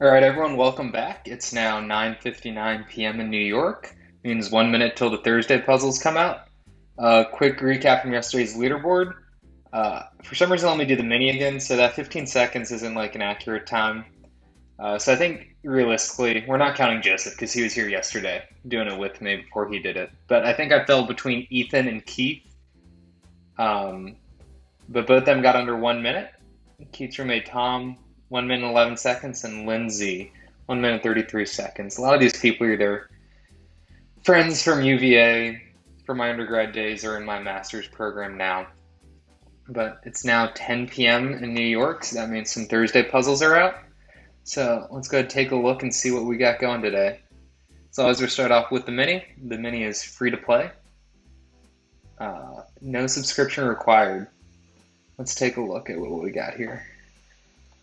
All right, everyone, welcome back. It's now 9:59 p.m. in New York. Means 1 minute till the Thursday puzzles come out. Quick recap from yesterday's leaderboard. For some reason, let me do the mini again, so that 15 seconds isn't like an accurate time. So I think realistically, we're not counting Joseph because he was here yesterday doing it with me before he did it. But I think I fell between Ethan and Keith. Um, but both of them got under 1 minute. Keith's roommate Tom, 1 minute 11 seconds, and Lindsay, 1 minute 33 seconds. A lot of these people are either friends from UVA from my undergrad days or in my master's program now. But it's now 10 p.m. in New York, so that means some Thursday puzzles are out. So let's go ahead and take a look and see what we got going today. So as we start off with the mini. The mini is free to play. No subscription required. Let's take a look at what we got here.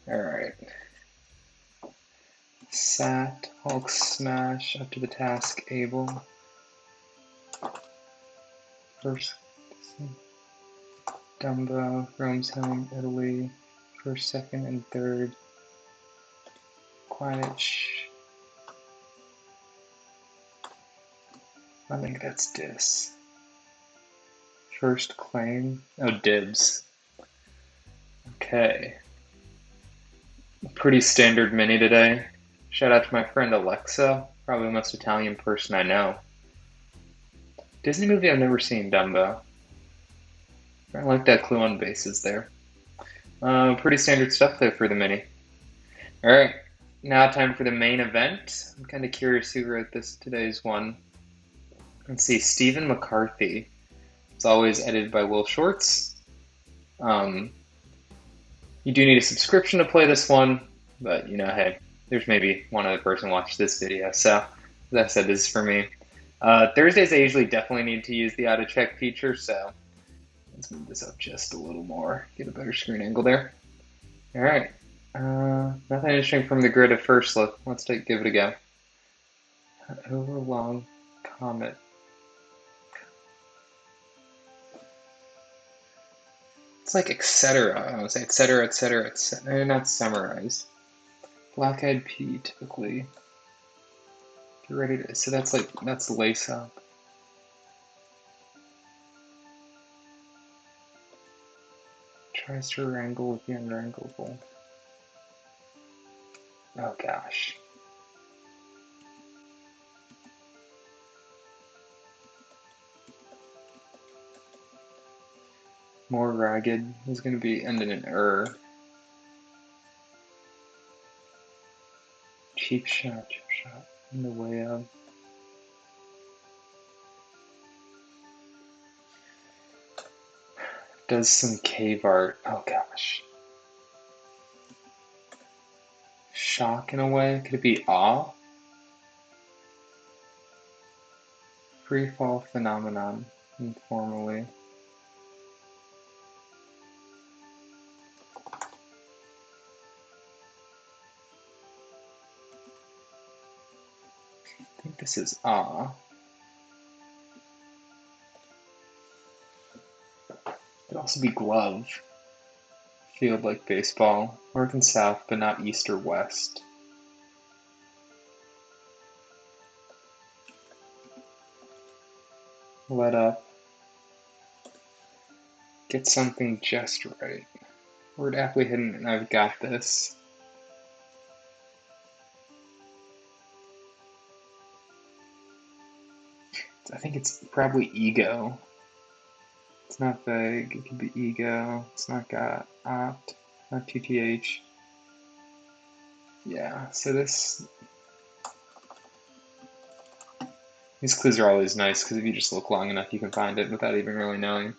All right. Sat, Hulk smash, up to the task, able. First, Dumbo, roams home, Italy. First, second, and third. Quiet, I think that's dis. First claim, oh, dibs. Okay. Pretty standard mini today. Shout out to my friend Alexa, probably the most Italian person I know. Disney movie I've never seen, Dumbo. I like that clue on bases there. Pretty standard stuff though for the mini. Alright, now time for the main event. I'm kind of curious who wrote this today's one. Let's see, Stephen McCarthy. It's always edited by Will Shorts. You do need a subscription to play this one, but you know, hey, there's maybe one other person watched this video. So, as I said, this is for me. Thursdays I usually definitely need to use the auto check feature, so let's move this up just a little more, get a better screen angle there. All right, nothing interesting from the grid at first look. Let's give it a go. Overlong comet. It's like etc. I would say etc. etc. etc. Not summarized. Black-eyed pea typically. Get ready to. So that's lace up. Tries to wrangle with the unwranglable. Oh gosh. More ragged is going to be ending in cheap shot in the way of. Does some cave art. Oh gosh. Shock in a way. Could it be awe? Free fall phenomenon informally. I think this is awe. Could also be glove. Field like baseball. North and south, but not east or west. Let up. Get something just right. Word aptly hidden, and I've got this. I think it's probably ego. It's not vague. It could be ego. It's not got opt, not TTH. Yeah, so these clues are always nice because if you just look long enough, you can find it without even really knowing.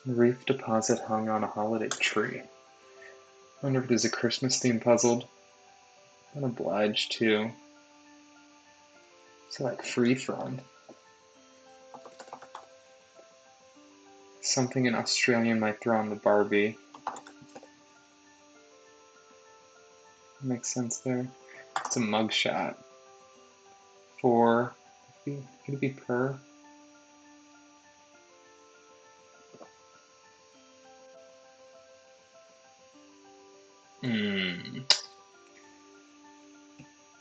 The reef deposit hung on a holiday tree. I wonder if there's a Christmas theme puzzled. I'm obliged to. So like free from. Something an Australian might throw on the Barbie. Makes sense there. It's a mugshot. For, could it be per?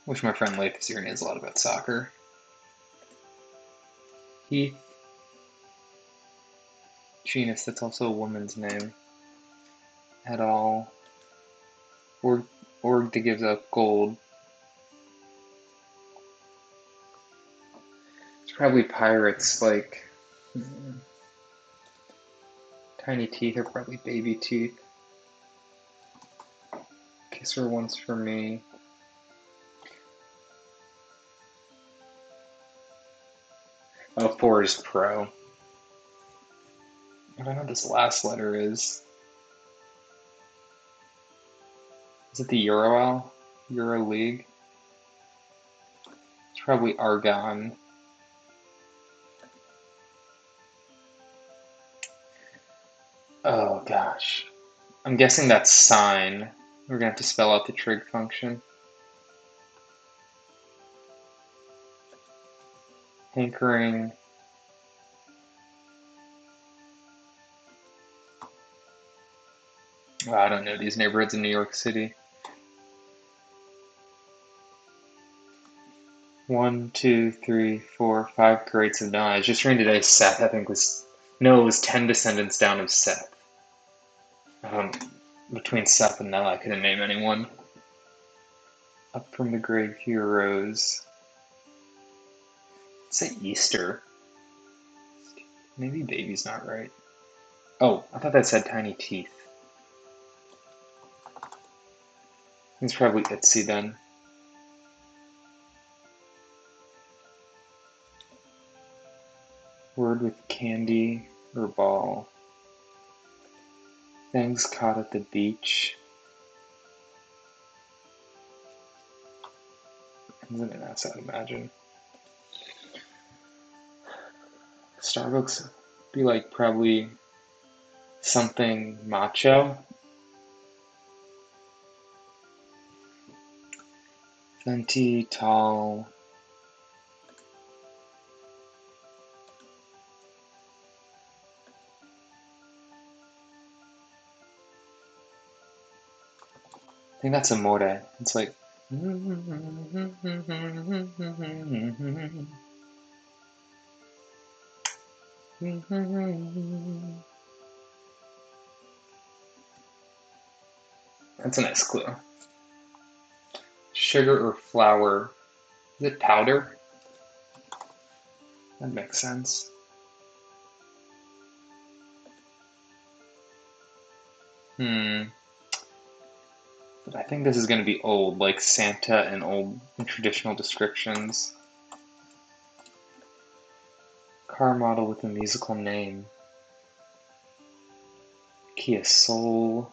Wish my friend Leif was here and knows a lot about soccer. Heath. Genus, that's also a woman's name. At all. Org that gives up gold. It's probably pirates, like... Tiny teeth are probably baby teeth. Kisser once for me. Oh, 4 is pro. I don't know what this last letter is. Is it the Euro League? It's probably Argon. Oh gosh. I'm guessing that's sine. We're gonna have to spell out the trig function. Hankering. Oh, I don't know these neighborhoods in New York City. 1, 2, 3, 4, 5 crates of knives. I was just reading today, Seth, I think was... No, it was 10 descendants down of Seth. Between Seth and Nell, I couldn't name anyone. Up from the grave heroes. Say Easter. Maybe baby's not right. Oh, I thought that said tiny teeth. It's probably Itsy then. Word with candy or ball. Things caught at the beach. Ends in an S, I'd imagine. Starbucks would be like probably something macho. Venti, tall. I think that's amore. It's like... That's a nice clue. Sugar or flour? Is it powder? That makes sense. But I think this is going to be old, like Santa and old traditional descriptions. Car model with a musical name. Kia Soul.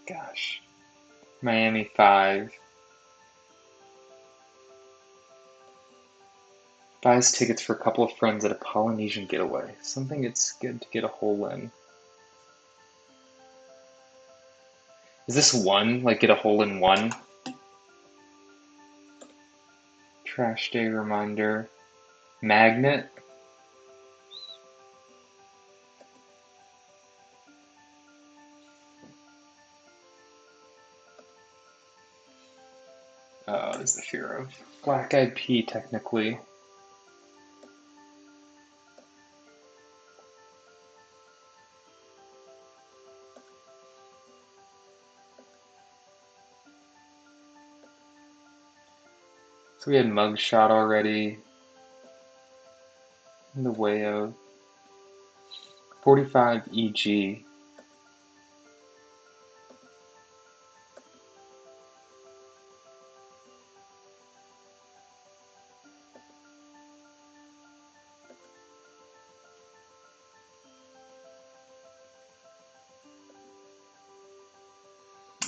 Gosh. Miami 5. Buys tickets for a couple of friends at a Polynesian getaway. Something it's good to get a hole in. Is this 1? Like get a hole in 1? Trash day reminder. Magnet. Is the fear of. Black Eyed Pea, technically. So we had mugshot already. In the way of 45 EG.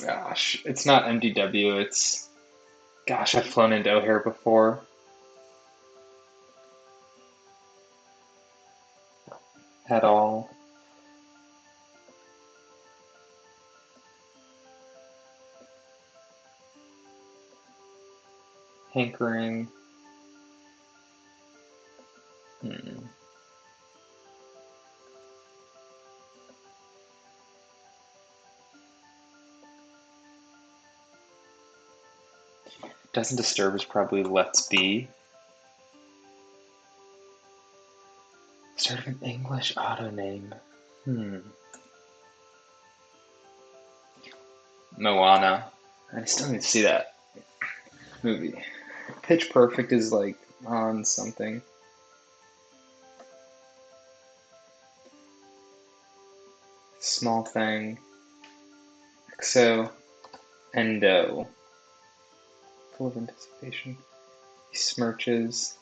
Gosh, it's not MDW, it's... Gosh, I've flown into O'Hare before. At all. Hankering. Doesn't disturb is probably let's be. Start of an English auto name. Moana. I still need to see that movie. Pitch Perfect is like on something. Small Thing. EXO. Endo. Full of Anticipation. Smirches.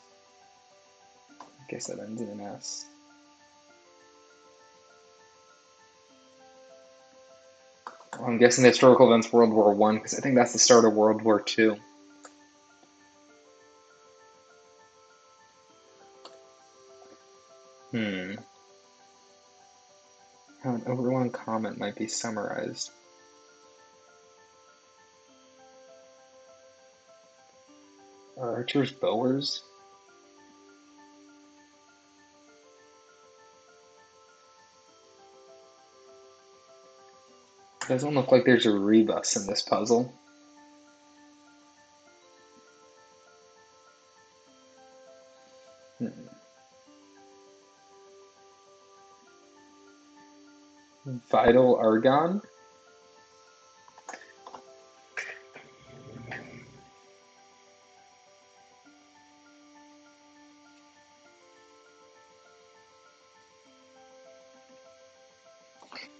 I guess that ends in an S. I'm guessing the historical events World War I, because I think that's the start of World War II. How an overlong comment might be summarized. Archers, bowers? It doesn't look like there's a rebus in this puzzle. Vital argon?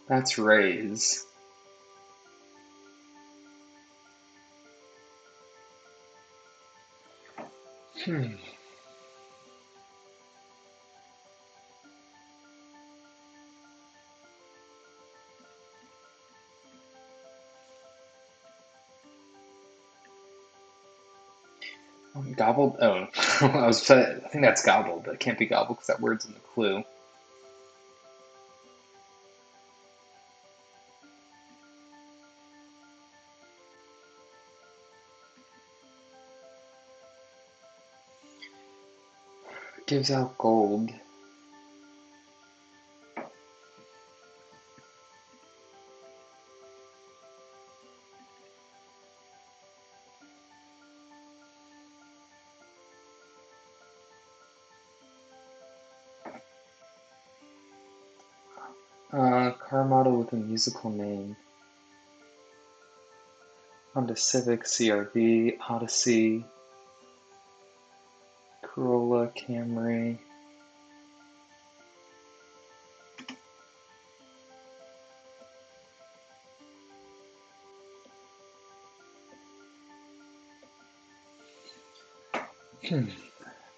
That's rays. Gobbled? Oh, I think that's gobbled, but it can't be gobbled because that word's in the clue. Gives out gold. Car model with a musical name. Honda Civic, CRV, Odyssey, Corolla, Camry.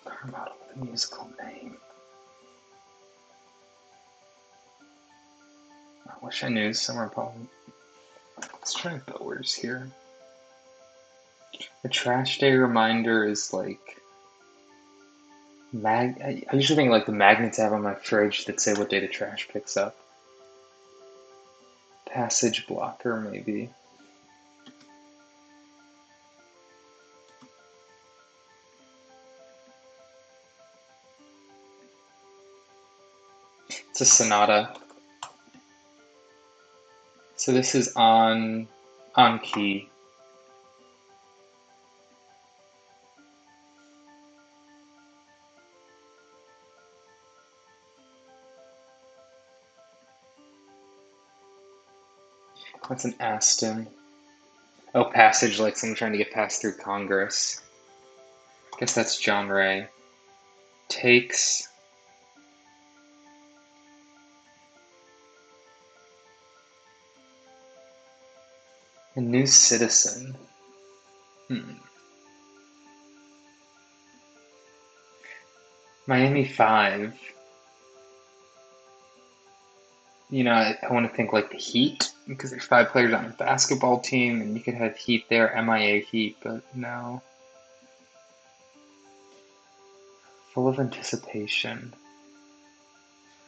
Car model with a musical name. I wish I knew somewhere probably. Let's try Bowers here. A trash day reminder is like I usually think like the magnets I have on my fridge that say what day the trash picks up. Passage blocker, maybe. It's a sonata. So this is on key. That's an Aston. Oh, passage, like someone trying to get passed through Congress. Guess that's John Ray. Takes. A new citizen. Miami 5. You know, I want to think like the Heat, because there's 5 players on a basketball team, and you could have Heat there, MIA Heat, but no. Full of anticipation.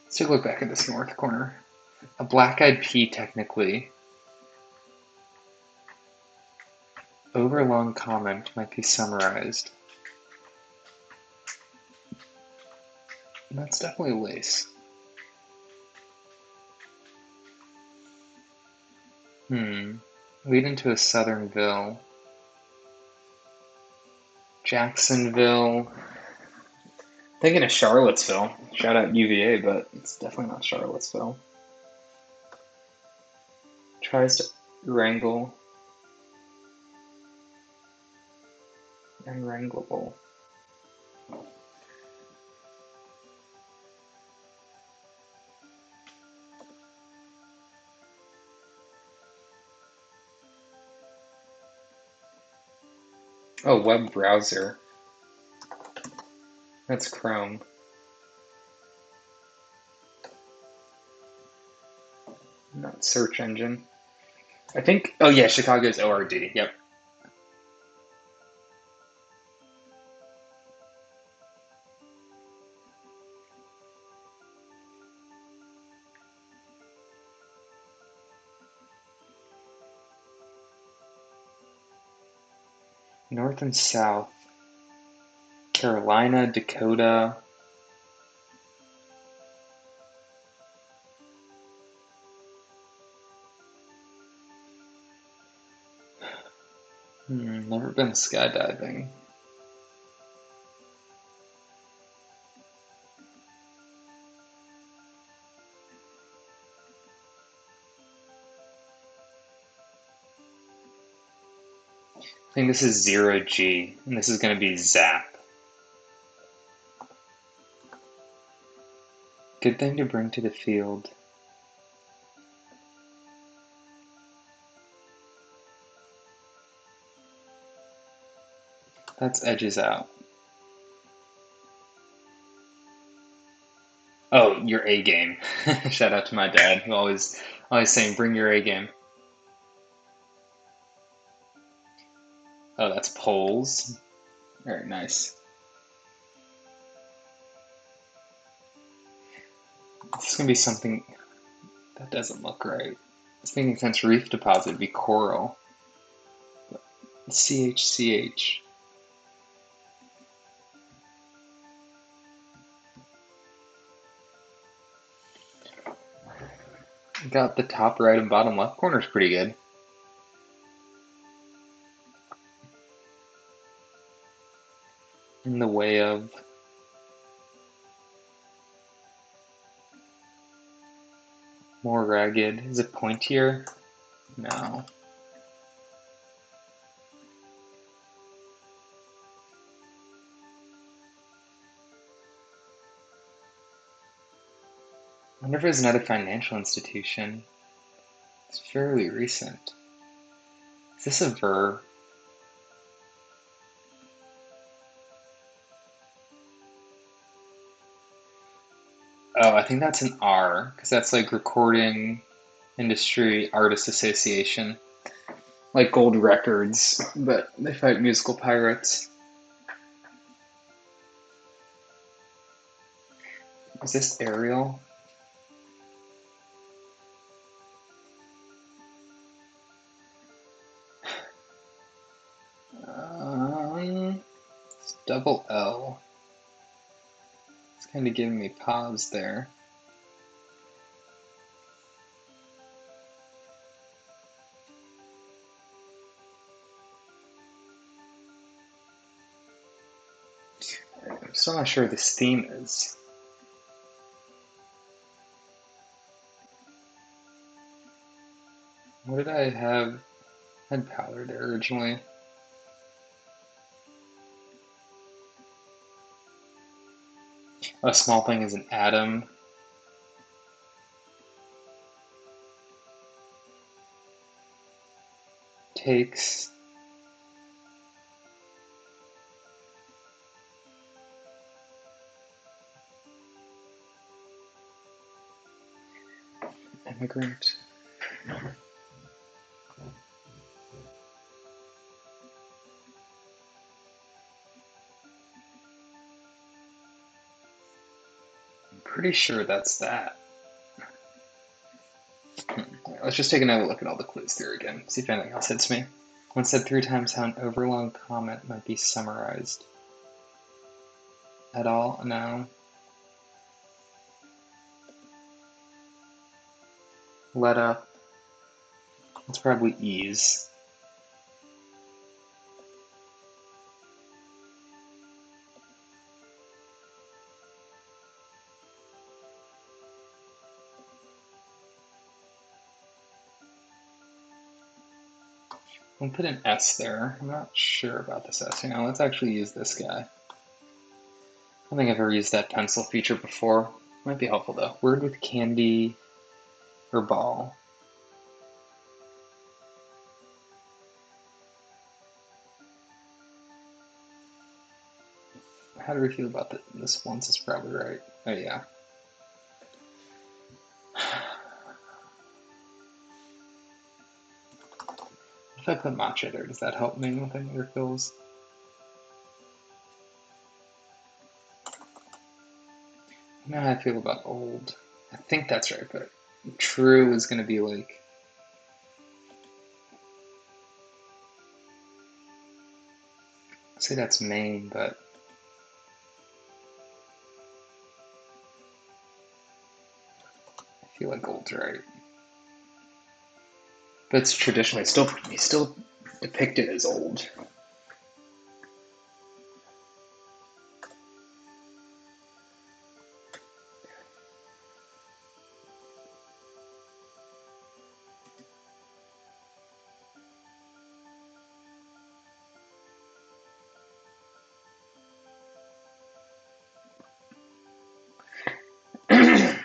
Let's take a look back at this north corner. A black-eyed pea, technically. Overlong comment might be summarized. That's definitely lace. Lead into a southern ville. Jacksonville. Thinking of Charlottesville. Shout out UVA, but it's definitely not Charlottesville. Tries to wrangle. Unwranglable. Oh, web browser. That's Chrome. Not search engine. I think, oh yeah, Chicago's ORD. Yep. North and South. Carolina, Dakota. Never been skydiving. I think this is 0G, and this is going to be Zap. Good thing to bring to the field. That's edges out. Oh, your A game. Shout out to my dad, who always saying, bring your A game. Oh, that's polls. Very nice. This is going to be something that doesn't look right. I was thinking since reef deposit would be coral. CHCH. Got the top right and bottom left corners pretty good. In the way of more ragged. Is it pointier? No. I wonder if it's another financial institution. It's fairly recent. Is this a verb? Oh, I think that's an R, because that's like Recording Industry Artist Association. Like Gold Records, but they fight musical pirates. Is this Arial? It's double L. It's kind of giving me pause there. I'm still not sure what this theme is. What did I have? I had powder there originally. A small thing is an atom. Takes. Immigrant. I'm pretty sure that's that. Let's just take another look at all the clues there again. See if anything else hits me. One said 3 times how an overlong comment might be summarized. At all? No. Let up. It's probably ease. We'll put an S there. I'm not sure about this S. Let's actually use this guy. I don't think I've ever used that pencil feature before. Might be helpful though. Word with candy or ball. How do we feel about this? Once is probably right. Oh yeah. If I put matcha there, does that help me with any other fills? You know how I feel about old. I think that's right, but true is going to be like... I'd say that's Maine, but... I feel like old's right. But it's traditionally still depicted as old. I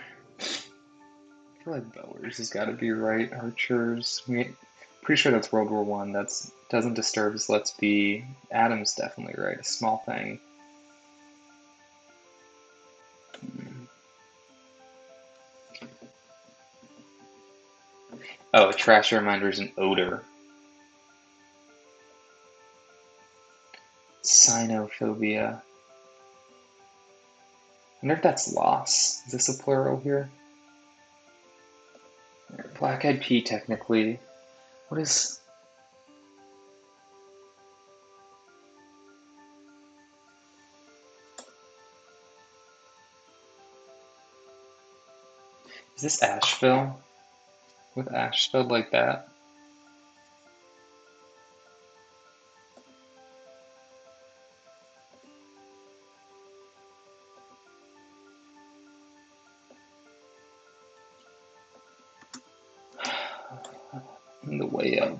feel like Bowers has got to be right. Archers. Pretty sure that's World War One. That's doesn't disturb us. Let's be. Adam's definitely right. A small thing. Oh, a trash reminder is an odor. Cynophobia. I wonder if that's loss. Is this a plural here? Black-eyed pea, technically. What is... Is this Asheville? With ash spelled like that? In the way of.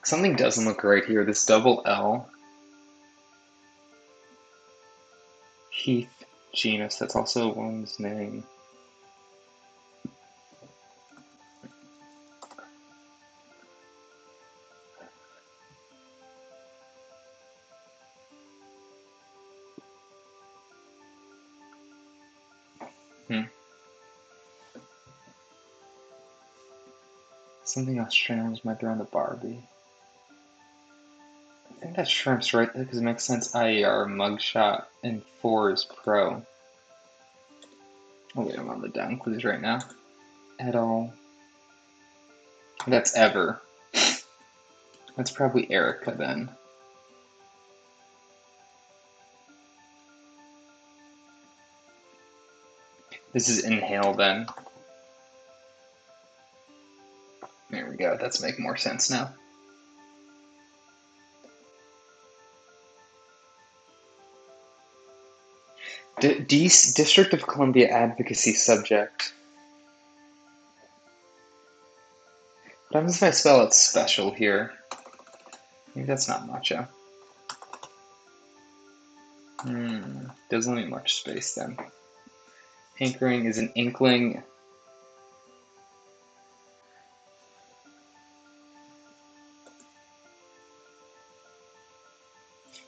Something doesn't look right here. This double L. Heath genus. That's also one's name. Something Australians might throw on the Barbie. I think that shrimp's right there because it makes sense. IER, mugshot, and 4 is pro. Oh wait, I'm on the down clues right now. Et al. That's ever. That's probably Erica then. This is inhale then. There we go. That's making more sense now. District of Columbia advocacy subject. What happens if I spell it special here? Maybe that's not matcha. Doesn't leave much space then. Anchoring is an inkling.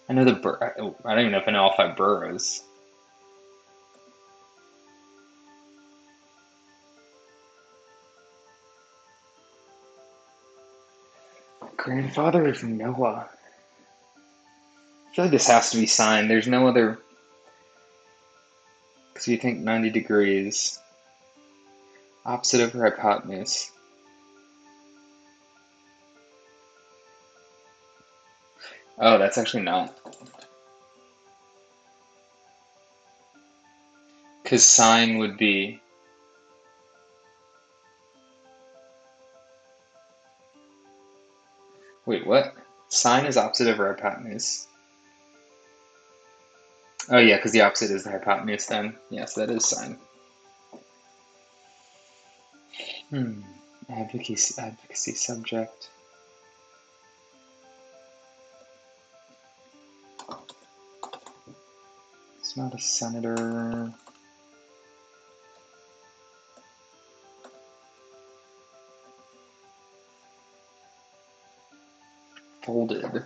I know I don't even know if I know all 5 boroughs. Grandfather of Noah. I feel like this has to be signed. There's no other. Because you think 90 degrees. Opposite of hypotenuse. Oh, that's actually not. Because sine would be. Wait, what? Sine is opposite of hypotenuse. Oh, yeah, because the opposite is the hypotenuse then. Yes, that is sine. Hmm. Advocacy subject. It's not a senator. Folded.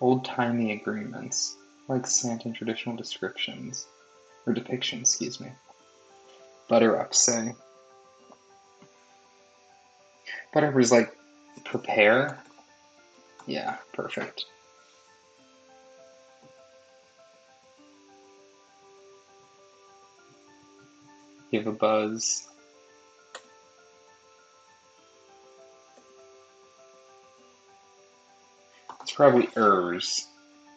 Old-timey agreements, like Santa traditional descriptions, or depictions, excuse me. Butter up, say. Butter up is like prepare. Yeah, perfect. Give a buzz. It's probably ers.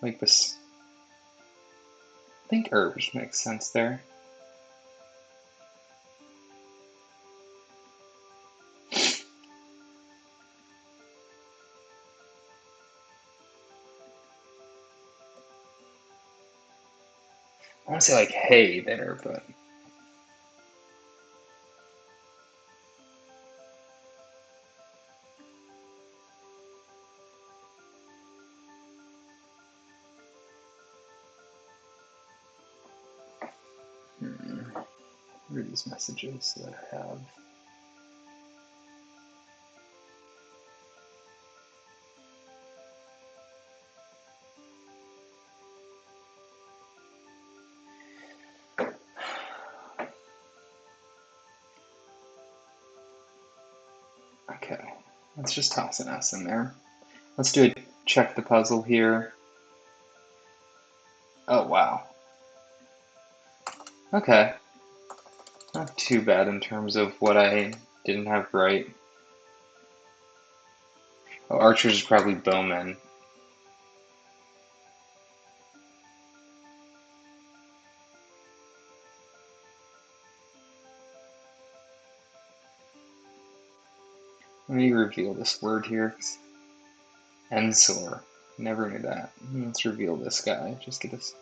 Like this. I think ers makes sense there. I want to say like hey there, but what are these messages that I have? Okay, let's just toss an S in there. Let's do a check the puzzle here. Oh, wow. Okay. Not too bad in terms of what I didn't have right. Oh, archers is probably bowmen. Let me reveal this word here. Ensor. Never knew that. Let's reveal this guy. Just get this.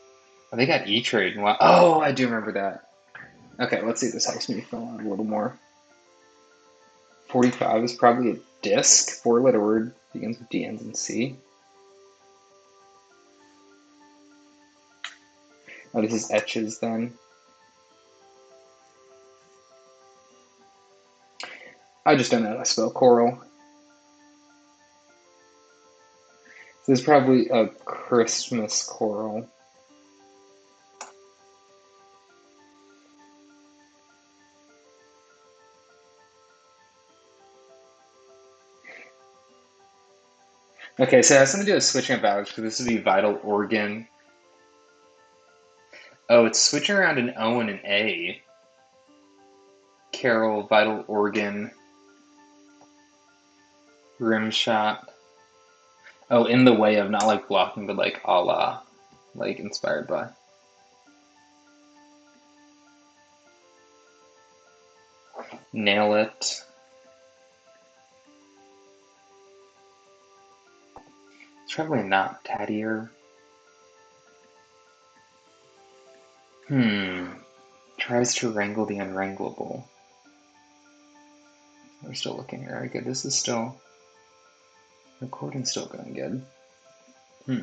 Oh, they got E-Trade. Wow. Oh, I do remember that. Okay, let's see if this helps me fill out a little more. 45 is probably a disc. Four-letter word. Begins with D, ends in C. Oh, this is etches then. I just don't know how to spell coral. This is probably a Christmas coral. Okay, so it has something to do with switching up values, because this is the vital organ. Oh, it's switching around an O and an A. Carol, vital organ, rim shot. Oh, in the way of, not like blocking, but like a la, like inspired by. Nail it. It's probably not tattier. Tries to wrangle the unwranglable. We're still looking here. Okay, this is still. Recording's still going good. I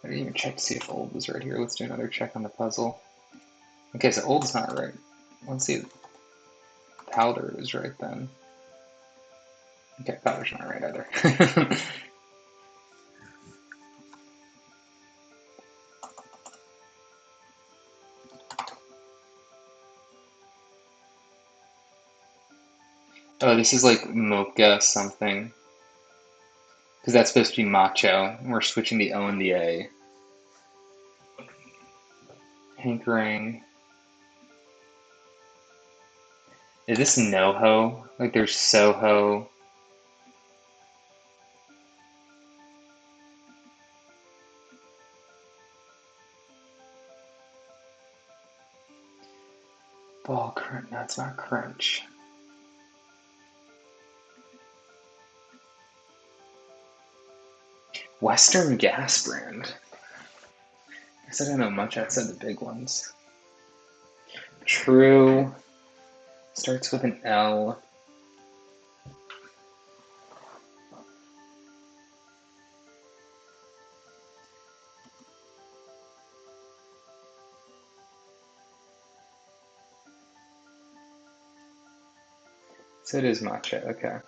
didn't even check to see if old was right here. Let's do another check on the puzzle. Okay, so old's not right. Let's see. Powder is right then. Okay, powder's not right either. Oh, this is like mocha something. Because that's supposed to be macho. We're switching the O and the A. Hankering. Is this NoHo? Like there's Soho. Ball crunch. No, it's not crunch. Western Gas brand. I guess I don't know much outside the big ones. True. Starts with an L. So it is matcha, okay.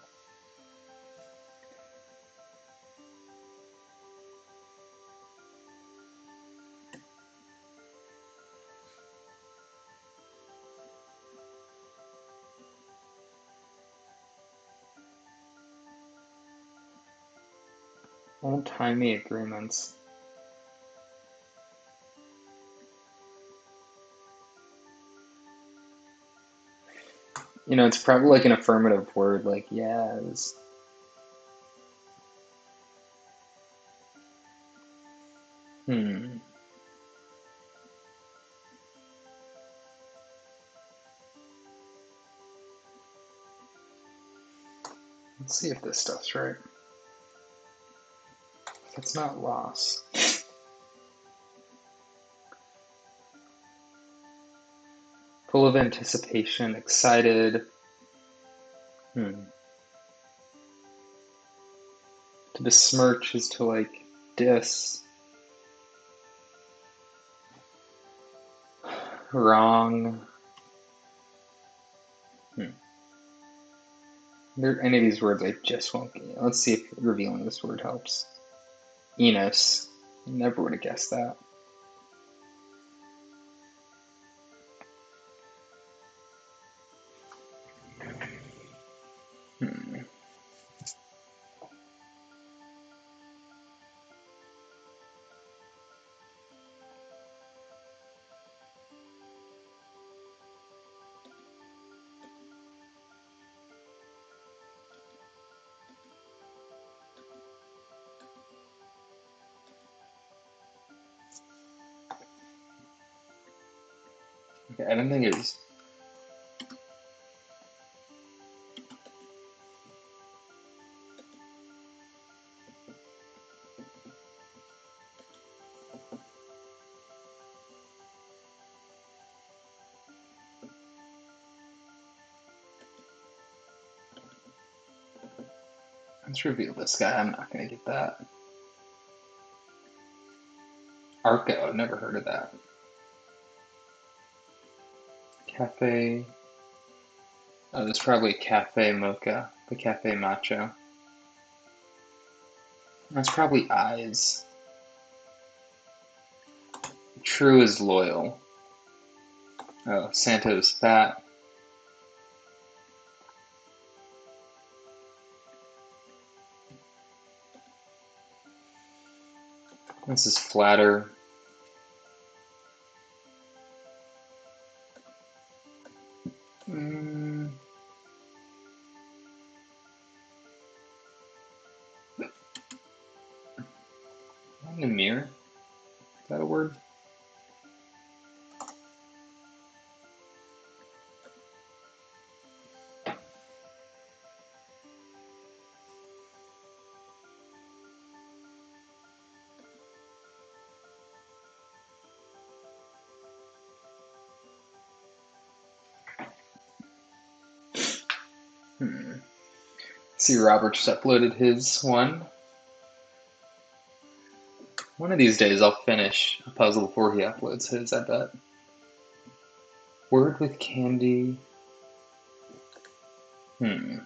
Old-timey agreements. You know, it's probably like an affirmative word, like yes. Hmm. Let's see if this stuff's right. If it's not loss. Full of anticipation, excited. To besmirch is to like diss. Wrong. There any of these words I just won't get. Let's see if revealing this word helps. Enos. Never would have guessed that. Okay, I don't think it was. Let's reveal this guy. I'm not gonna get that. Arco, I've never heard of that. Cafe. Oh, there's probably Cafe Mocha, the Cafe Macho. That's probably eyes. True is loyal. Oh, Santo's fat. This is flatter. Namir? Is that a word? See, Robert just uploaded his one. One of these days I'll finish a puzzle before he uploads his, I bet. Word with candy. Is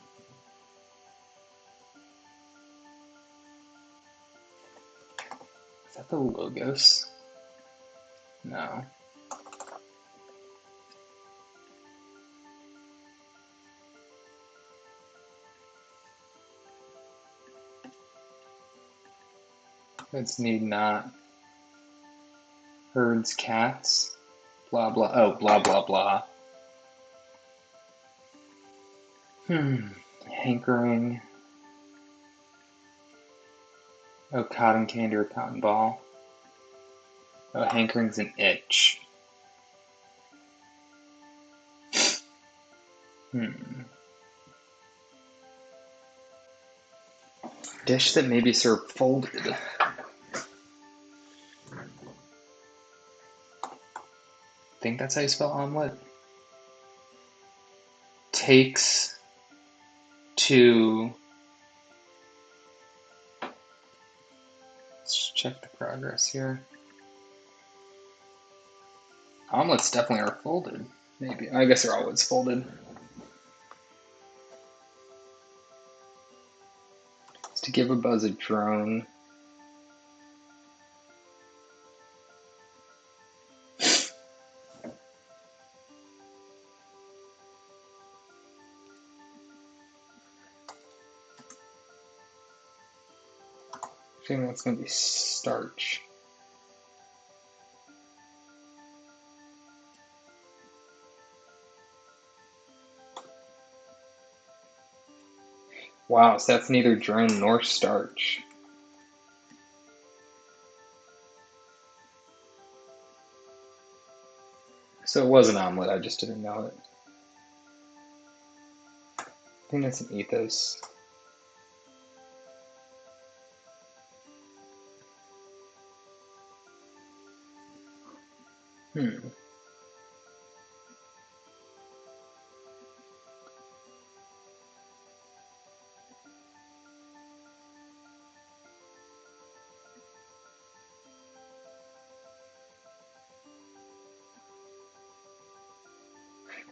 that the Logos? No. It's need not. Herds, cats. Blah, blah. Oh, blah, blah, blah. Hankering. Oh, cotton candy or cotton ball. Oh, hankering's an itch. Dish that may be served folded. I think that's how you spell omelet. Takes to... Let's check the progress here. Omelets definitely are folded. Maybe. I guess they're always folded. It's to give a buzz a drone. I think that's going to be starch. Wow, so that's neither drone nor starch. So it was an omelet, I just didn't know it. I think that's an ethos.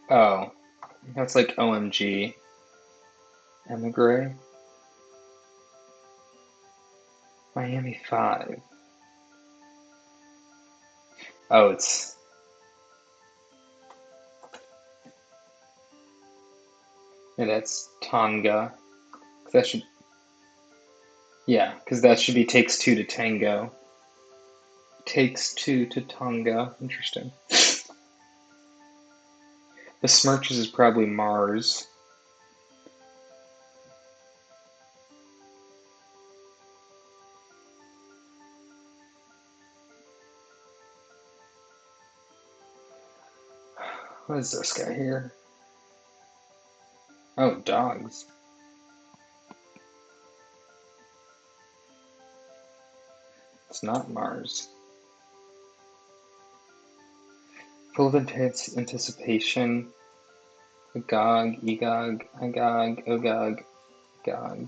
Oh, that's like OMG. Emigre. Miami 5. Oh, it's... And that's Tonga. That should... Yeah, because that should be takes two to tango. Takes two to Tonga. Interesting. The Smirches is probably Mars. What is this guy here? Oh, dogs. It's not Mars. Full of anticipation. Agog, Egog, Agog, Ogog, Gog.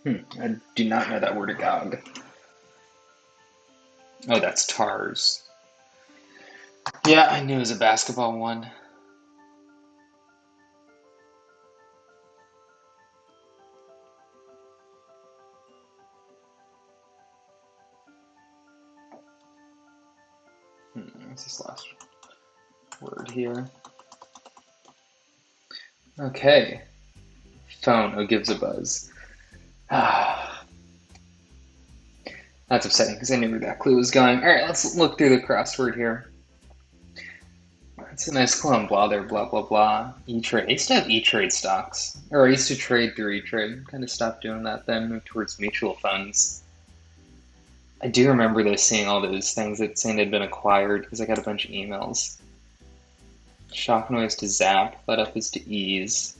I do not know that word Agog. Oh, that's Tars. Yeah, I knew it was a basketball one. What's this last word here? Okay. Phone. Oh, gives a buzz. That's upsetting because I knew where that clue was going. Alright, let's look through the crossword here. It's a nice clump. Blah there, blah, blah, blah. E-Trade. I used to have E-Trade stocks. Or I used to trade through E-Trade. Kind of stopped doing that then, moved towards mutual funds. I do remember though seeing all those things that saying they'd been acquired because I got a bunch of emails. Shock noise to zap, let up is to ease.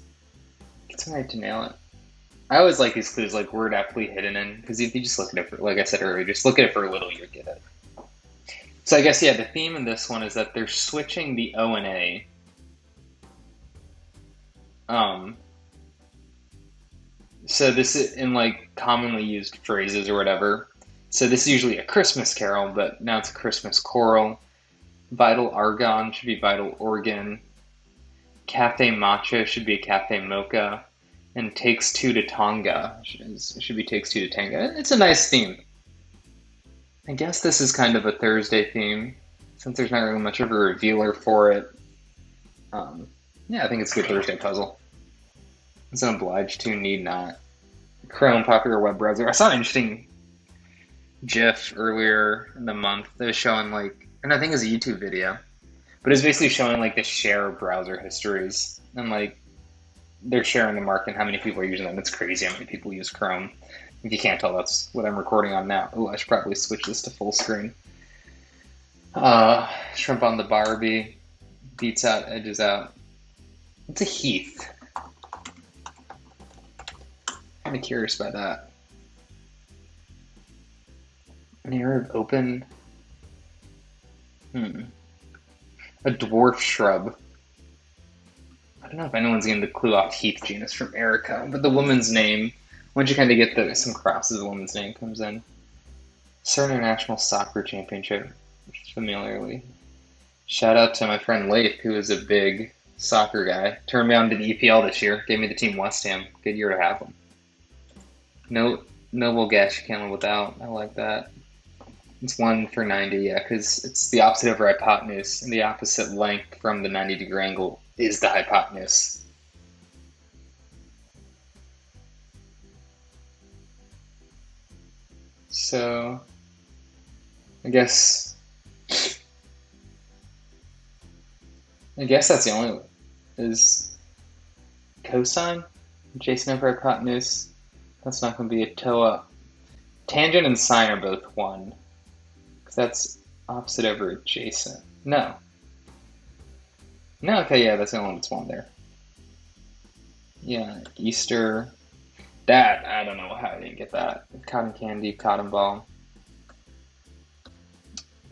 Get somebody to nail it. I always like these clues, like word aptly hidden in, because if you just look at it for, like I said earlier, just look at it for a little, you'll get it. So I guess, yeah, the theme in this one is that they're switching the O and A. So this is in like commonly used phrases or whatever. So this is usually a Christmas carol, but now it's a Christmas choral. Vital argon should be vital organ. Cafe matcha should be a cafe mocha. And takes two to Tonga should be takes two to Tanga. It's a nice theme. I guess this is kind of a Thursday theme, since there's not really much of a revealer for it. Yeah, I think it's a good Thursday puzzle. It's an obliged to, need not. Chrome, popular web browser. I saw an interesting GIF earlier in the month that was showing like And I think it's a YouTube video. But it's basically showing like the share of browser histories and like they're sharing the market and how many people are using them. It's crazy how many people use Chrome. If you can't tell, that's what I'm recording on now. Oh, I should probably switch this to full screen. Shrimp on the Barbie, beats out, edges out. It's a Heath. Kind of curious about that. An area of open. A dwarf shrub. I don't know if anyone's getting the clue off Heath genus from Erica, but the woman's name, once you kind of get some crosses, the woman's name comes in. Certain International Soccer Championship, familiarly. Shout out to my friend Leif, who is a big soccer guy. Turned me on to the EPL this year. Gave me the team West Ham. Good year to have them. No noble guess you can't live without. I like that. It's 1 for 90, yeah, because it's the opposite over hypotenuse, and the opposite length from the 90-degree angle is the hypotenuse. So, I guess that's the only is cosine adjacent over hypotenuse. That's not going to be a TOA. Tangent and sine are both 1. Because that's opposite over adjacent. No. No, okay, yeah, that's the only one that's 1 there. Yeah, Easter. That, I don't know how I didn't get that. Cotton candy, cotton ball.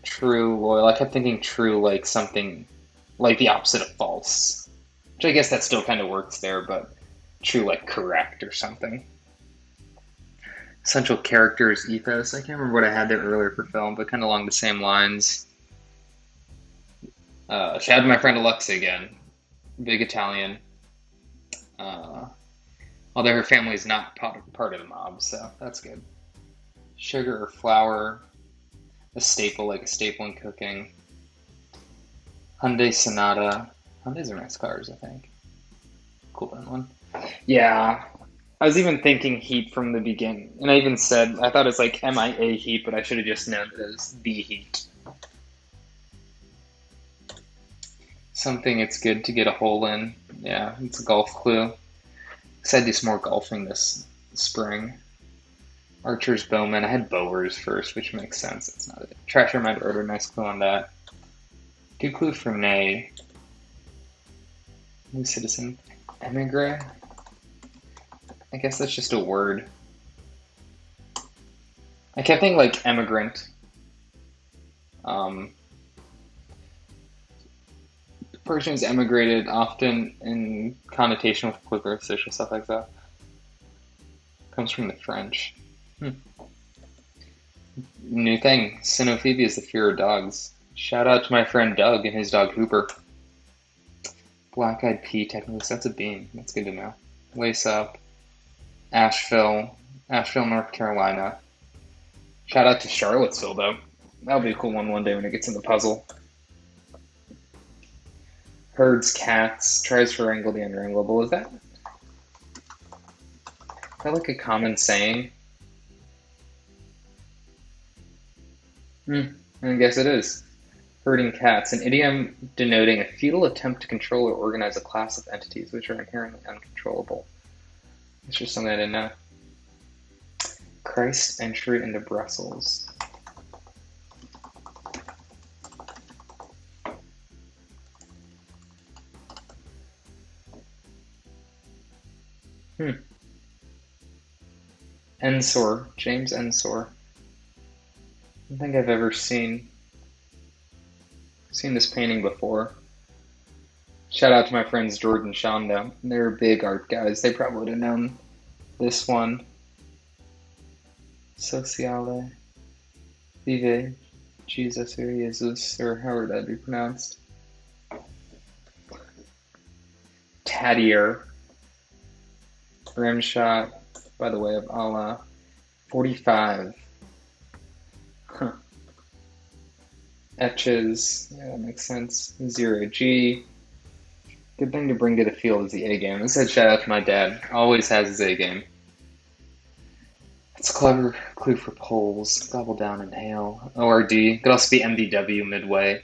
True, loyal. I kept thinking true like something, like the opposite of false. Which I guess that still kind of works there, but true like correct or something. Central characters ethos. I can't remember what I had there earlier for film, but kind of along the same lines. Shout out to my friend Alexa again. Big Italian. Although her family is not part of the mob, so that's good. Sugar or flour. A staple, like a staple in cooking. Hyundai Sonata. Hyundais are nice cars, I think. Cool one. Yeah. I was even thinking Heat from the beginning. And I even said, I thought it was like MIA Heat, but I should have just known that it was the Heat. Something it's good to get a hole in. Yeah, it's a golf clue. I do some more golfing this spring. Archer's Bowman. I had Bowers first, which makes sense. That's not it. Trash Reminder Order. Nice clue on that. Good clue for Nay. New citizen. Emigre. I guess that's just a word. I kept thinking like emigrant. The person who's emigrated often in connotation with political or social stuff like that. Comes from the French. New thing. Cynophobia is the fear of dogs. Shout out to my friend Doug and his dog Hooper. Black-eyed pea, technically, that's a bean. That's good to know. Lace up. Asheville, North Carolina. Shout out to Charlottesville, though. That'll be a cool one day when it gets in the puzzle. Herds cats, tries to wrangle the unwranglable. Is that like a common saying? I guess it is. Herding cats, an idiom denoting a futile attempt to control or organize a class of entities which are inherently uncontrollable. It's just something I didn't know. Christ's entry into Brussels. Ensor, James Ensor. I don't think I've ever seen this painting before. Shout out to my friends Jordan and Sean though. They're big art guys. They probably would have known this one. Sociale. Vive. Jesus or Jesus, or however that'd be pronounced. Taddier. Rim shot by the way of Allah. 45. Etches. Yeah, that makes sense. 0G. Good thing to bring to the field is the A game. I said shout out to my dad. Always has his A game. It's a clever clue for polls. Gobble down, inhale. ORD. Could also be MDW midway.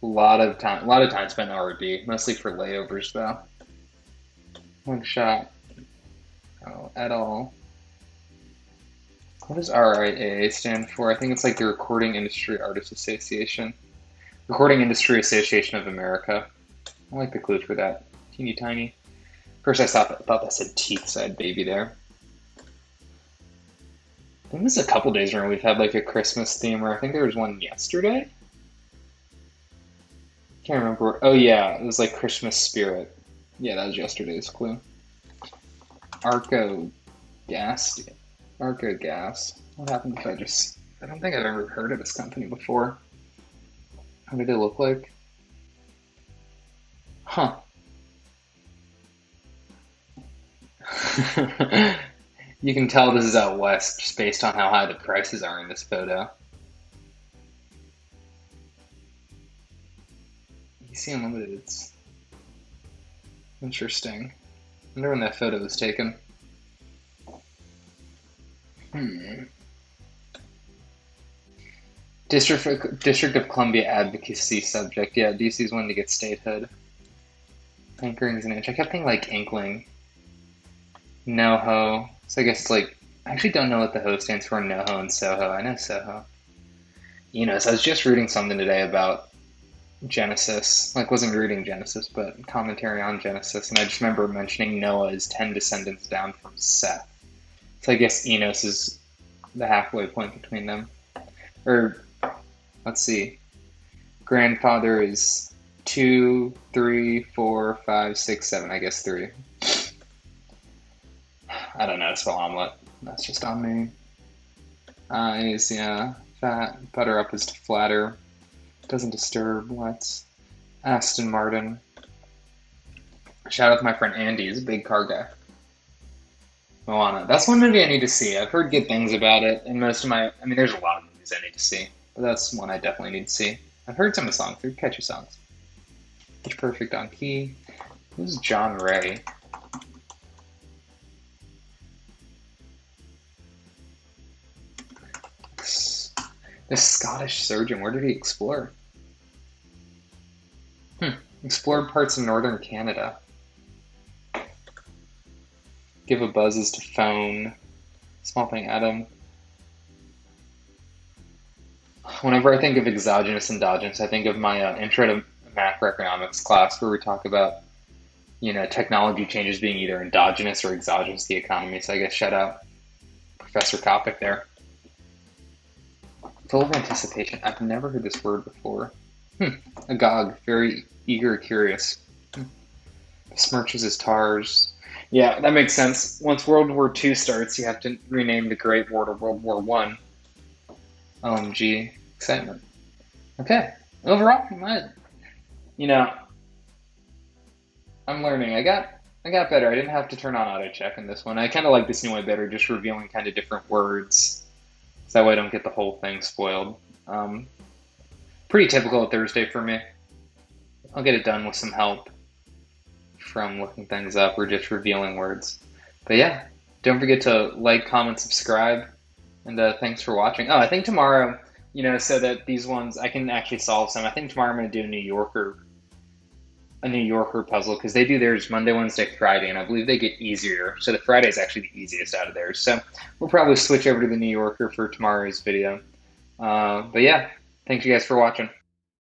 A lot of time spent in ORD, mostly for layovers though. One shot. Oh, at all. What does RIAA stand for? I think it's like the Recording Industry Artists Association. Recording Industry Association of America. I like the clue for that. Teeny tiny. First I thought that said teeth, so I had baby there. I think this is a couple days where we've had like a Christmas theme, or I think there was one yesterday. Can't remember. Oh yeah, it was like Christmas spirit. Yeah, that was yesterday's clue. Arco gas. Arco gas. What happened if I don't think I've ever heard of this company before. How did it look like? Huh. You can tell this is out west just based on how high the prices are in this photo. EC Unlimited, it's interesting. I wonder when that photo was taken. District of Columbia advocacy subject. Yeah, DC's one to get statehood. Anchoring's an inch. I kept thinking like inkling. NoHo. So I guess it's like, I actually don't know what the ho stands for in NoHo and Soho. I know Soho. So I was just reading something today about Genesis. Like, wasn't reading Genesis, but commentary on Genesis. And I just remember mentioning Noah is 10 descendants down from Seth. So I guess Enos is the halfway point between them. Or, let's see. Grandfather is 2, 3, 4, 5, 6, 7. I guess 3. I don't know how to spell omelet. That's just on me. Eyes, yeah. Fat. Butter up is to flatter. Doesn't disturb. Let's. Aston Martin. Shout out to my friend Andy. He's a big car guy. Moana. That's one movie I need to see. I've heard good things about it, and there's a lot of movies I need to see, but that's one I definitely need to see. I've heard some of the songs. They're catchy songs. Pitch Perfect on key. Who's John Ray? This Scottish surgeon, where did he explore? Explored parts of northern Canada. Give a buzz is to phone. Small thing, Adam. Whenever I think of exogenous, endogenous, I think of my intro to macroeconomics class where we talk about, technology changes being either endogenous or exogenous to the economy. So I guess shout out Professor Kopic there. Full of anticipation. I've never heard this word before. Agog. Very eager, curious. Smirches his tars. Yeah, that makes sense. Once World War II starts, you have to rename the Great War to World War One. OMG. Excitement. Okay. Overall, I'm learning. I got better. I didn't have to turn on auto check in this one. I kind of like this new way better, just revealing kind of different words. So that way I don't get the whole thing spoiled. Pretty typical of Thursday for me. I'll get it done with some help from looking things up or just revealing words. But yeah, don't forget to like, comment, subscribe, and thanks for watching. Oh, I think tomorrow, so that these ones, I can actually solve some. I think tomorrow I'm going to do a New Yorker puzzle because they do theirs Monday, Wednesday, Friday, and I believe they get easier. So the Friday is actually the easiest out of theirs. So we'll probably switch over to the New Yorker for tomorrow's video. But yeah, thanks you guys for watching.